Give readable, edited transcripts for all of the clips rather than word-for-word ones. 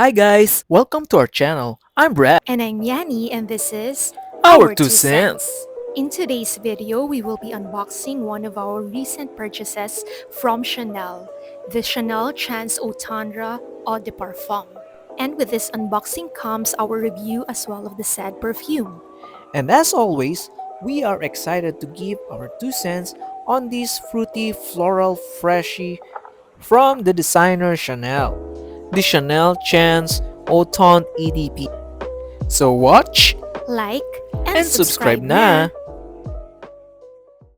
Hi guys, welcome to our channel. I'm Brad. And I'm Yani, and this is Our Our two Two cents. Cents. In today's video, we will be unboxing one of our recent purchases from Chanel, the Chanel Chance Eau Tendre Eau de Parfum. And with this unboxing comes our review as well of the said perfume. And as always, we are excited to give our 2 cents on this fruity floral freshy from the designer Chanel, the Chanel Chance Eau Tendre EDP. So watch Like and and subscribe subscribe na. na!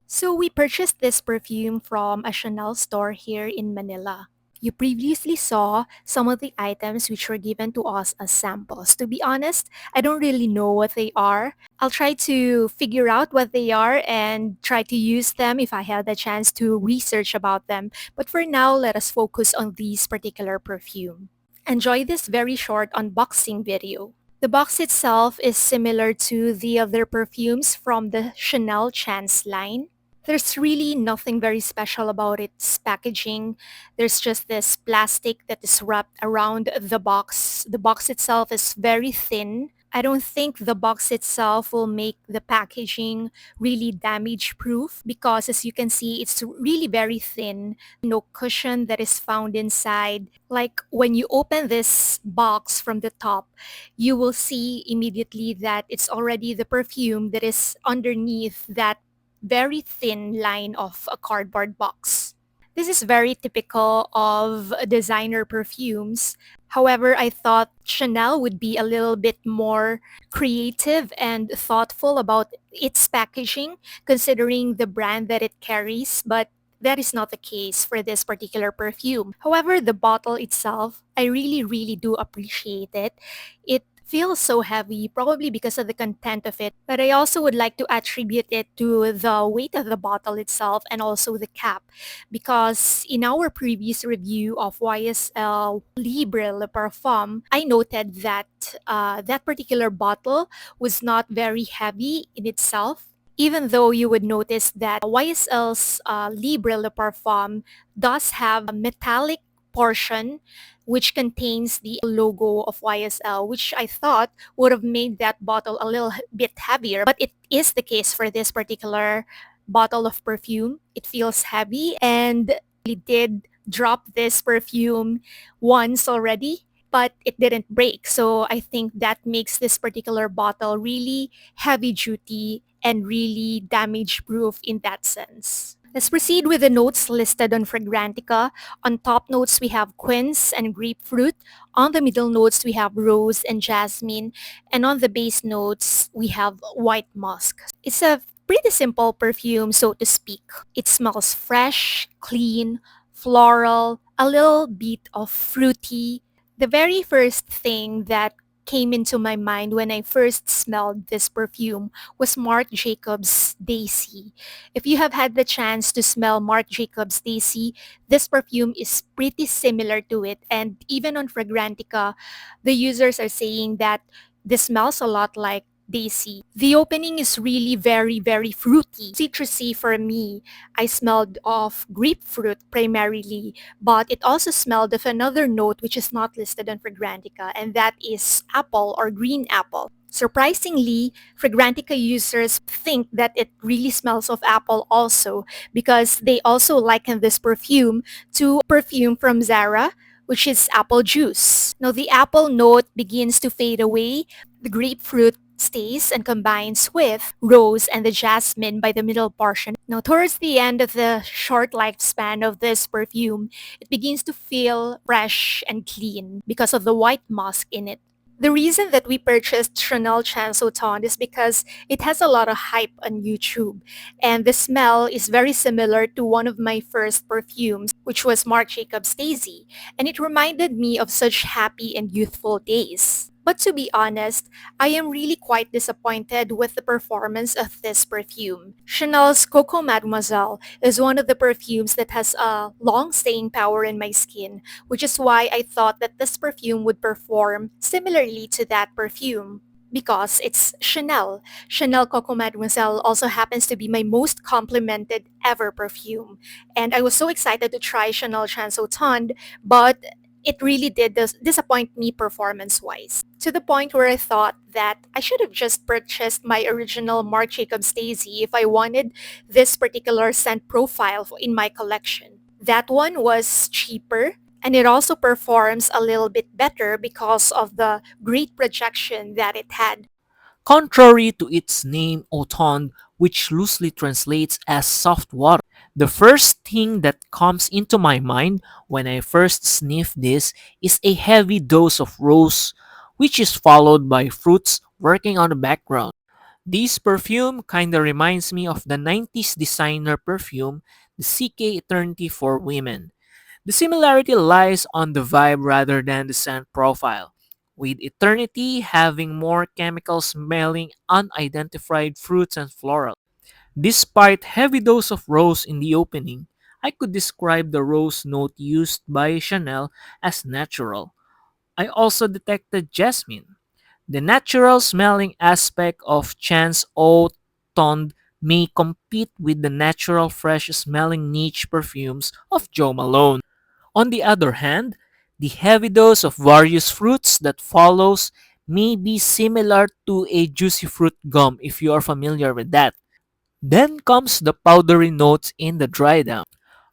So we purchased this perfume from a Chanel store here in Manila. You previously saw some of the items which were given to us as samples. To be honest, I don't really know what they are. I'll try to figure out what they are and try to use them if I have the chance to research about them. But for now, let us focus on this particular perfume. Enjoy this very short unboxing video. The box itself is similar to the other perfumes from the Chanel Chance line. There's really nothing very special about its packaging. There's just this plastic that is wrapped around the box. The box itself is very thin. I don't think the box itself will make the packaging really damage proof because as you can see, it's really very thin. No cushion that is found inside. Like when you open this box from the top, you will see immediately that it's already the perfume that is underneath that very thin line of a cardboard box. This is very typical of designer perfumes. However, I thought Chanel would be a little bit more creative and thoughtful about its packaging, considering the brand that it carries, but that is not the case for this particular perfume. However, the bottle itself, I really do appreciate it. It feels so heavy, probably because of the content of it, but I also would like to attribute it to the weight of the bottle itself and also the cap, because in our previous review of YSL Libre Le Parfum, I noted that that particular bottle was not very heavy in itself, even though you would notice that YSL's Libre Le Parfum does have a metallic portion which contains the logo of YSL, which I thought would have made that bottle a little bit heavier. But it is the case for this particular bottle of perfume. It feels heavy, and we did drop this perfume once already, but it didn't break. So I think that makes this particular bottle really heavy duty and really damage proof in that sense. Let's proceed with the notes listed on Fragrantica. On top notes, we have quince and grapefruit. On the middle notes, we have rose and jasmine. And on the base notes, we have white musk. It's a pretty simple perfume, so to speak. It smells fresh, clean, floral, a little bit of fruity. The very first thing that came into my mind when I first smelled this perfume was Marc Jacobs Daisy. If you have had the chance to smell Marc Jacobs Daisy, this perfume is pretty similar to it. And even on Fragrantica, the users are saying that this smells a lot like Daisy. The opening is really very fruity, citrusy for me. I smelled of grapefruit primarily, but it also smelled of another note which is not listed on Fragrantica, and that is apple or green apple. Surprisingly, Fragrantica users think that it really smells of apple also, because they also liken this perfume to perfume from Zara, which is apple juice. Now the apple note begins to fade away. The grapefruit stays and combines with rose and the jasmine by the middle portion. Now towards the end of the short lifespan of this perfume, it begins to feel fresh and clean because of the white musk in it. The reason that we purchased Chanel Chance Eau Tendre is because it has a lot of hype on YouTube, and the smell is very similar to one of my first perfumes, which was Marc Jacobs Daisy, and it reminded me of such happy and youthful days. But to be honest, I am really quite disappointed with the performance of this perfume. Chanel's Coco Mademoiselle is one of the perfumes that has a long staying power in my skin, which is why I thought that this perfume would perform similarly to that perfume. Because it's Chanel. Chanel Coco Mademoiselle also happens to be my most complimented ever perfume. And I was so excited to try Chanel Chance Eau Tendre, but It really did disappoint me performance-wise, to the point where I thought that I should have just purchased my original Marc Jacobs Daisy if I wanted this particular scent profile in my collection. That one was cheaper, and it also performs a little bit better because of the great projection that it had. Contrary to its name Eau Tendre, which loosely translates as soft water, the first thing that comes into my mind when I first sniff this is a heavy dose of rose, which is followed by fruits working on the background. This perfume kinda reminds me of the 90s designer perfume, the CK Eternity for Women. The similarity lies on the vibe rather than the scent profile, with Eternity having more chemical smelling unidentified fruits and floral. Despite heavy dose of rose in the opening, I could describe the rose note used by Chanel as natural. I also detected jasmine. The natural smelling aspect of Chance Eau Tendre may compete with the natural fresh smelling niche perfumes of Jo Malone. On the other hand, the heavy dose of various fruits that follows may be similar to a juicy fruit gum if you are familiar with that. Then comes the powdery notes in the dry down.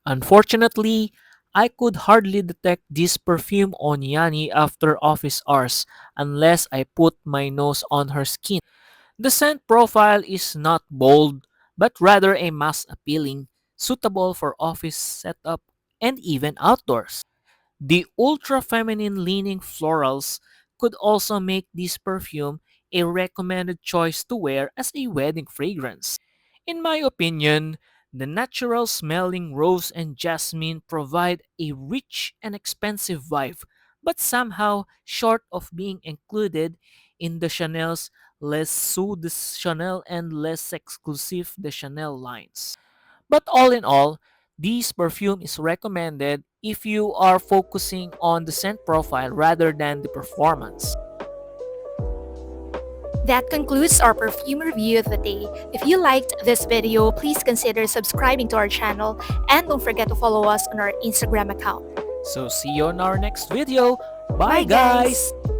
Unfortunately, I could hardly detect this perfume on Yani after office hours unless I put my nose on her skin. The scent profile is not bold, but rather a mass appealing, suitable for office setup and even outdoors. The ultra feminine leaning florals could also make this perfume a recommended choice to wear as a wedding fragrance. In my opinion, the natural smelling rose and jasmine provide a rich and expensive vibe, but somehow short of being included in the Chanel's less sous de Chanel and less exclusive de Chanel lines. But all in all, this perfume is recommended if you are focusing on the scent profile rather than the performance. That concludes our perfume review of the day. If you liked this video, please consider subscribing to our channel and don't forget to follow us on our Instagram account. So see you on our next video. Bye Bye guys! guys!